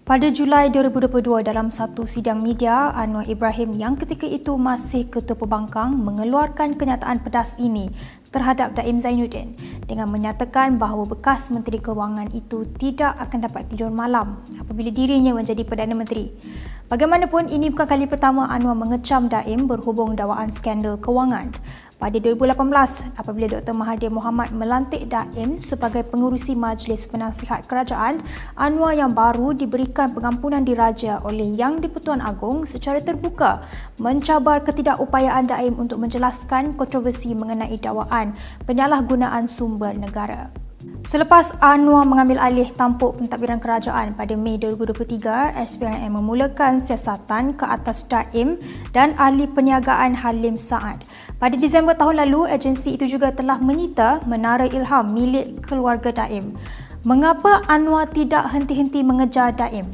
Pada Julai 2022 dalam satu sidang media, Anwar Ibrahim yang ketika itu masih Ketua Pembangkang mengeluarkan kenyataan pedas ini terhadap Daim Zainuddin dengan menyatakan bahawa bekas Menteri Kewangan itu tidak akan dapat tidur malam apabila dirinya menjadi Perdana Menteri. Bagaimanapun, ini bukan kali pertama Anwar mengecam Daim berhubung dakwaan skandal kewangan. Pada 2018, apabila Dr. Mahathir Mohamad melantik Daim sebagai pengurusi Majlis Penasihat Kerajaan, Anwar yang baru diberikan pengampunan diraja oleh Yang di-Pertuan Agong secara terbuka mencabar ketidakupayaan Daim untuk menjelaskan kontroversi mengenai dakwaan penyalahgunaan sumber negara. Selepas Anwar mengambil alih tampuk pentadbiran kerajaan pada Mei 2023, SPRM memulakan siasatan ke atas Daim dan ahli perniagaan Halim Saad. Pada Disember tahun lalu, agensi itu juga telah menyita Menara Ilham milik keluarga Daim. Mengapa Anwar tidak henti-henti mengejar Daim?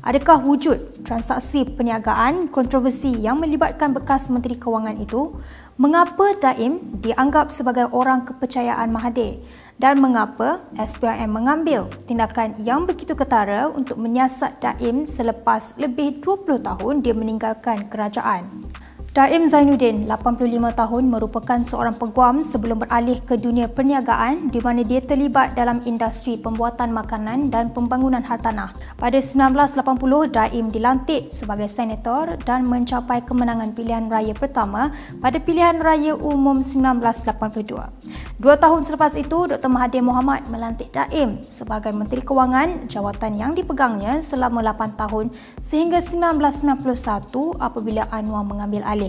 Adakah wujud transaksi perniagaan kontroversi yang melibatkan bekas Menteri Kewangan itu? Mengapa Daim dianggap sebagai orang kepercayaan Mahathir? Dan mengapa SPRM mengambil tindakan yang begitu ketara untuk menyiasat Daim selepas lebih 20 tahun dia meninggalkan kerajaan? Daim Zainuddin, 85 tahun, merupakan seorang peguam sebelum beralih ke dunia perniagaan di mana dia terlibat dalam industri pembuatan makanan dan pembangunan hartanah. Pada 1980, Daim dilantik sebagai senator dan mencapai kemenangan pilihan raya pertama pada pilihan raya umum 1982. 2 tahun selepas itu, Dr. Mahathir Mohamad melantik Daim sebagai Menteri Kewangan, jawatan yang dipegangnya selama 8 tahun sehingga 1991 apabila Anwar mengambil alih.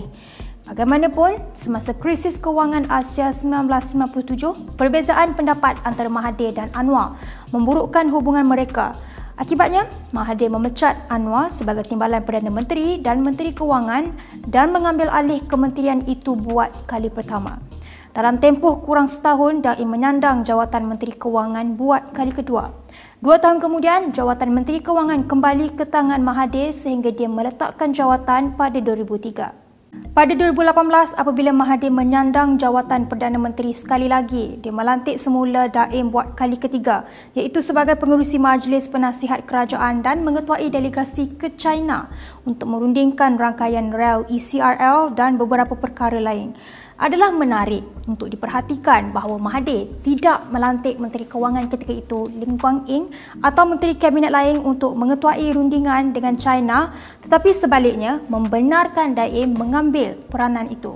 Bagaimanapun, semasa krisis kewangan Asia 1997, perbezaan pendapat antara Mahathir dan Anwar memburukkan hubungan mereka. Akibatnya, Mahathir memecat Anwar sebagai Timbalan Perdana Menteri dan Menteri Kewangan dan mengambil alih kementerian itu buat kali pertama. Dalam tempoh kurang setahun, Daim menyandang jawatan Menteri Kewangan buat kali kedua. 2 tahun kemudian, jawatan Menteri Kewangan kembali ke tangan Mahathir sehingga dia meletakkan jawatan pada 2003. Pada 2018, apabila Mahathir menyandang jawatan Perdana Menteri sekali lagi, dia melantik semula Daim buat kali ketiga, iaitu sebagai pengerusi Majlis Penasihat Kerajaan dan mengetuai delegasi ke China untuk merundingkan rangkaian rel ECRL dan beberapa perkara lain. Adalah menarik untuk diperhatikan bahawa Mahathir tidak melantik Menteri Kewangan ketika itu Lim Guan Eng atau Menteri Kabinet lain untuk mengetuai rundingan dengan China, tetapi sebaliknya membenarkan Daim mengambil peranan itu.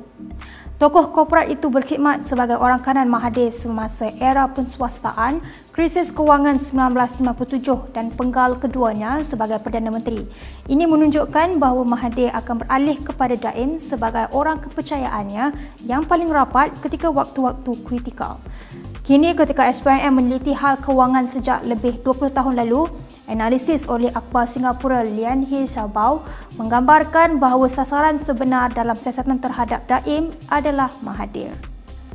Tokoh korporat itu berkhidmat sebagai orang kanan Mahathir semasa era penswastaan, krisis kewangan 1957 dan penggal keduanya sebagai Perdana Menteri. Ini menunjukkan bahawa Mahathir akan beralih kepada Daim sebagai orang kepercayaannya yang paling rapat ketika waktu-waktu kritikal. Kini ketika SPRM meneliti hal kewangan sejak lebih 20 tahun lalu, analisis oleh Akhbar Singapura Lian He Xiaobao menggambarkan bahawa sasaran sebenar dalam siasatan terhadap Daim adalah Mahathir.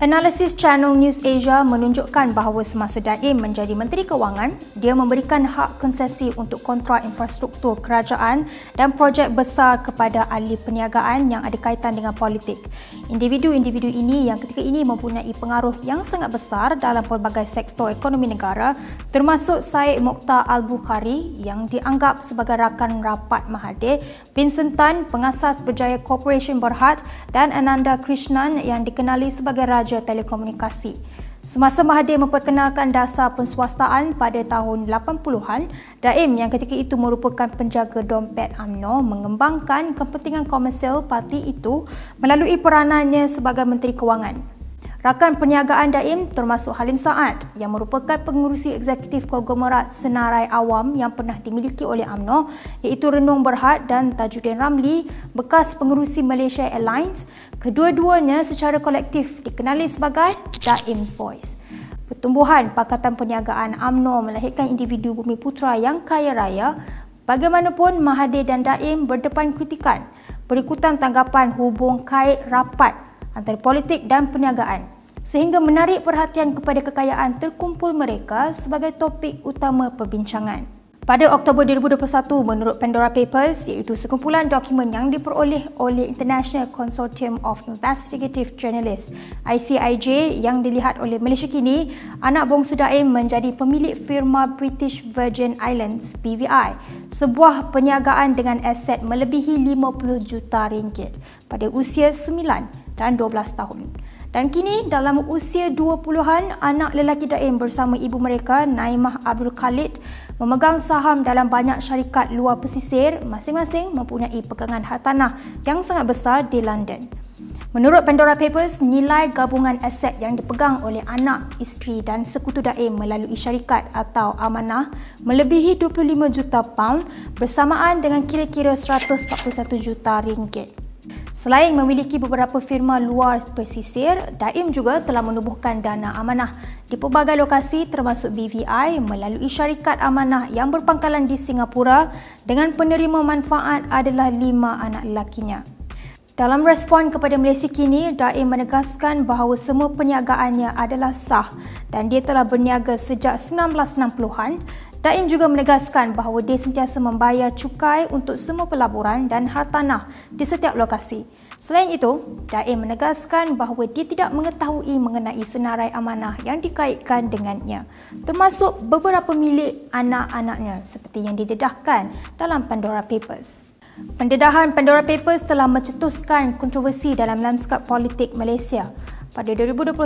Analisis Channel News Asia menunjukkan bahawa semasa Daim menjadi Menteri Kewangan, dia memberikan hak konsesi untuk kontrak infrastruktur kerajaan dan projek besar kepada ahli perniagaan yang ada kaitan dengan politik. Individu-individu ini yang ketika ini mempunyai pengaruh yang sangat besar dalam pelbagai sektor ekonomi negara, termasuk Syed Mokhtar Al-Bukhari yang dianggap sebagai rakan rapat Mahathir, Vincent Tan, pengasas Berjaya Corporation Berhad, dan Ananda Krishnan yang dikenali sebagai Raja Telekomunikasi. Semasa Mahathir memperkenalkan dasar penswastaan pada tahun 80-an, Daim yang ketika itu merupakan penjaga dompet UMNO mengembangkan kepentingan komersial parti itu melalui peranannya sebagai Menteri Kewangan. Rakan perniagaan Daim termasuk Halim Saad yang merupakan pengurusi eksekutif konglomerat Senarai Awam yang pernah dimiliki oleh UMNO, iaitu Renung Berhad dan Tajuddin Ramli, bekas pengurusi Malaysia Airlines. Kedua-duanya secara kolektif dikenali sebagai Daim's Boys. Pertumbuhan Pakatan Perniagaan UMNO melahirkan individu Bumiputera yang kaya raya. Bagaimanapun, Mahathir dan Daim berdepan kritikan berikutan tanggapan hubung kait rapat antara politik dan perniagaan, sehingga menarik perhatian kepada kekayaan terkumpul mereka sebagai topik utama perbincangan. Pada Oktober 2021, menurut Pandora Papers, iaitu sekumpulan dokumen yang diperoleh oleh International Consortium of Investigative Journalists (ICIJ) yang dilihat oleh Malaysia kini, anak bongsu Daim menjadi pemilik firma British Virgin Islands (BVI), sebuah perniagaan dengan aset melebihi 50 juta ringgit pada usia 9 dan 12 tahun. Dan kini dalam usia 20-an, anak lelaki Daim bersama ibu mereka, Naimah Abdul Khalid, memegang saham dalam banyak syarikat luar pesisir, masing-masing mempunyai pegangan hartanah yang sangat besar di London. Menurut Pandora Papers, nilai gabungan aset yang dipegang oleh anak, isteri dan sekutu Daim melalui syarikat atau amanah melebihi 25 juta pound bersamaan dengan kira-kira 141 juta ringgit. Selain memiliki beberapa firma luar pesisir, Daim juga telah menubuhkan dana amanah di pelbagai lokasi termasuk BVI melalui syarikat amanah yang berpangkalan di Singapura dengan penerima manfaat adalah 5 anak lelakinya. Dalam respon kepada Malaysia kini, Daim menegaskan bahawa semua perniagaannya adalah sah dan dia telah berniaga sejak 1960-an. Daim juga menegaskan bahawa dia sentiasa membayar cukai untuk semua pelaburan dan hartanah di setiap lokasi. Selain itu, Daim menegaskan bahawa dia tidak mengetahui mengenai senarai amanah yang dikaitkan dengannya, termasuk beberapa milik anak-anaknya seperti yang didedahkan dalam Pandora Papers. Pendedahan Pandora Papers telah mencetuskan kontroversi dalam lanskap politik Malaysia. Pada 2021,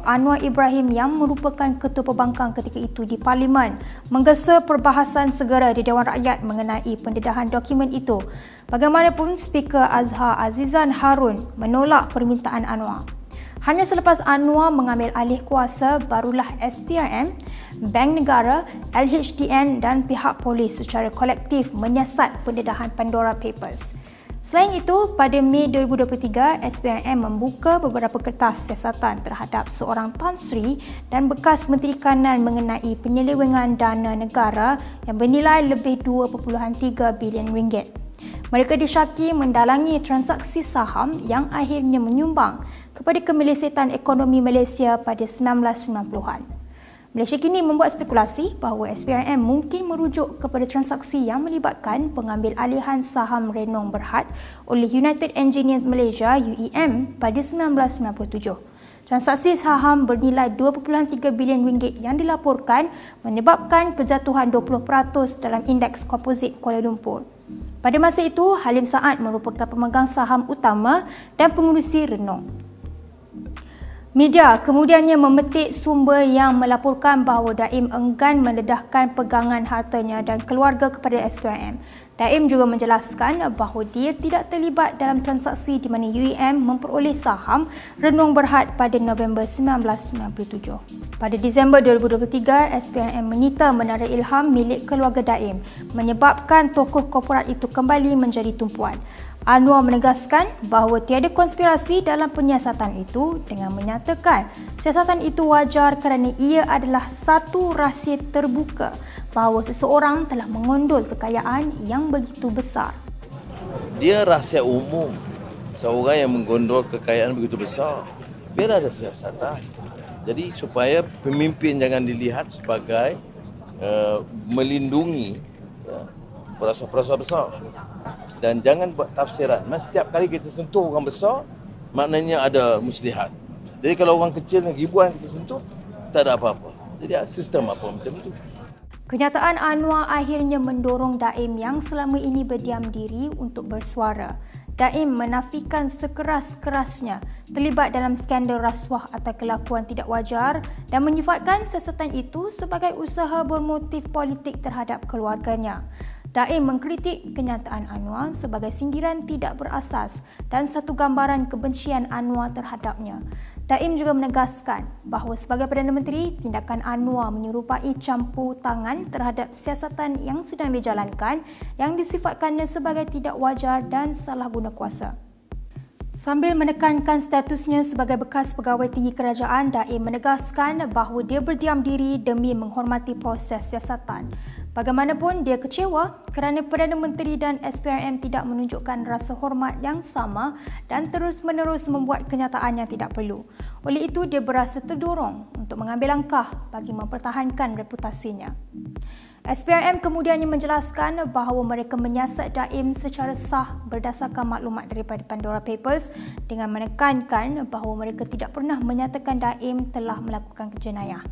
Anwar Ibrahim yang merupakan Ketua Pembangkang ketika itu di Parlimen menggesa perbahasan segera di Dewan Rakyat mengenai pendedahan dokumen itu. Bagaimanapun, Speaker Azhar Azizan Harun menolak permintaan Anwar. Hanya selepas Anwar mengambil alih kuasa, barulah SPRM, Bank Negara, LHDN dan pihak polis secara kolektif menyiasat pendedahan Pandora Papers. Selain itu, pada Mei 2023, SPRM membuka beberapa kertas siasatan terhadap seorang Tan Sri dan bekas Menteri Kanan mengenai penyelewengan dana negara yang bernilai lebih 2.3 bilion ringgit. Mereka disyaki mendalangi transaksi saham yang akhirnya menyumbang kepada kemelesetan ekonomi Malaysia pada 1990-an. Malaysia kini membuat spekulasi bahawa SPRM mungkin merujuk kepada transaksi yang melibatkan pengambil alihan saham Renong Berhad oleh United Engineers Malaysia UEM pada 1997. Transaksi saham bernilai 2.3 bilion ringgit yang dilaporkan menyebabkan kejatuhan 20% dalam indeks komposit Kuala Lumpur. Pada masa itu, Halim Saad merupakan pemegang saham utama dan pengurusi Renong. Media kemudiannya memetik sumber yang melaporkan bahawa Daim enggan mendedahkan pegangan hartanya dan keluarga kepada SPRM. Daim juga menjelaskan bahawa dia tidak terlibat dalam transaksi di mana UEM memperoleh saham Renong Berhad pada November 1997. Pada Disember 2023, SPRM menyita Menara Ilham milik keluarga Daim, menyebabkan tokoh korporat itu kembali menjadi tumpuan. Anwar menegaskan bahawa tiada konspirasi dalam penyiasatan itu dengan menyatakan siasatan itu wajar kerana ia adalah satu rahsia terbuka bahawa seseorang telah mengondol kekayaan yang begitu besar. Dia rahsia umum, seorang yang menggondol kekayaan begitu besar. Biar ada siasatan. Jadi supaya pemimpin jangan dilihat sebagai melindungi perasaan-perasaan besar. Dan jangan buat tafsiran. Setiap kali kita sentuh orang besar, maknanya ada muslihat. Jadi kalau orang kecil yang ribuan kita sentuh, tak ada apa-apa. Jadi sistem apa macam itu. Kenyataan Anwar akhirnya mendorong Daim yang selama ini berdiam diri untuk bersuara. Daim menafikan sekeras-kerasnya terlibat dalam skandal rasuah atau kelakuan tidak wajar dan menyifatkan siasatan itu sebagai usaha bermotif politik terhadap keluarganya. Daim mengkritik kenyataan Anwar sebagai sindiran tidak berasas dan satu gambaran kebencian Anwar terhadapnya. Daim juga menegaskan bahawa sebagai Perdana Menteri, tindakan Anwar menyerupai campur tangan terhadap siasatan yang sedang dijalankan yang disifatkannya sebagai tidak wajar dan salah guna kuasa. Sambil menekankan statusnya sebagai bekas pegawai tinggi kerajaan, Daim menegaskan bahawa dia berdiam diri demi menghormati proses siasatan. Bagaimanapun, dia kecewa kerana Perdana Menteri dan SPRM tidak menunjukkan rasa hormat yang sama dan terus-menerus membuat kenyataan yang tidak perlu. Oleh itu, dia berasa terdorong untuk mengambil langkah bagi mempertahankan reputasinya. SPRM kemudiannya menjelaskan bahawa mereka menyiasat Daim secara sah berdasarkan maklumat daripada Pandora Papers dengan menekankan bahawa mereka tidak pernah menyatakan Daim telah melakukan jenayah.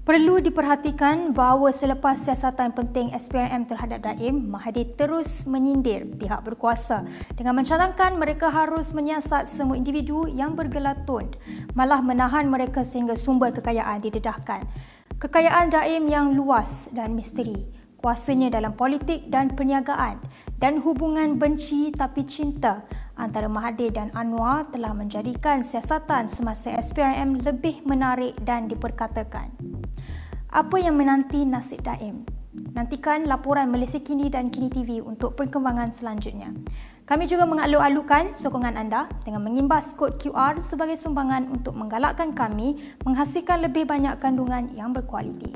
Perlu diperhatikan bahawa selepas siasatan penting SPRM terhadap Daim, Mahathir terus menyindir pihak berkuasa dengan mencadangkan mereka harus menyiasat semua individu yang bergelatun, malah menahan mereka sehingga sumber kekayaan didedahkan. Kekayaan Daim yang luas dan misteri, kuasanya dalam politik dan perniagaan, dan hubungan benci tapi cinta antara Mahathir dan Anwar telah menjadikan siasatan semasa SPRM lebih menarik dan diperkatakan. Apa yang menanti nasib Daim? Nantikan laporan Malaysia Kini dan Kini TV untuk perkembangan selanjutnya. Kami juga mengalur-alurkan sokongan anda dengan mengimbas kod QR sebagai sumbangan untuk menggalakkan kami menghasilkan lebih banyak kandungan yang berkualiti.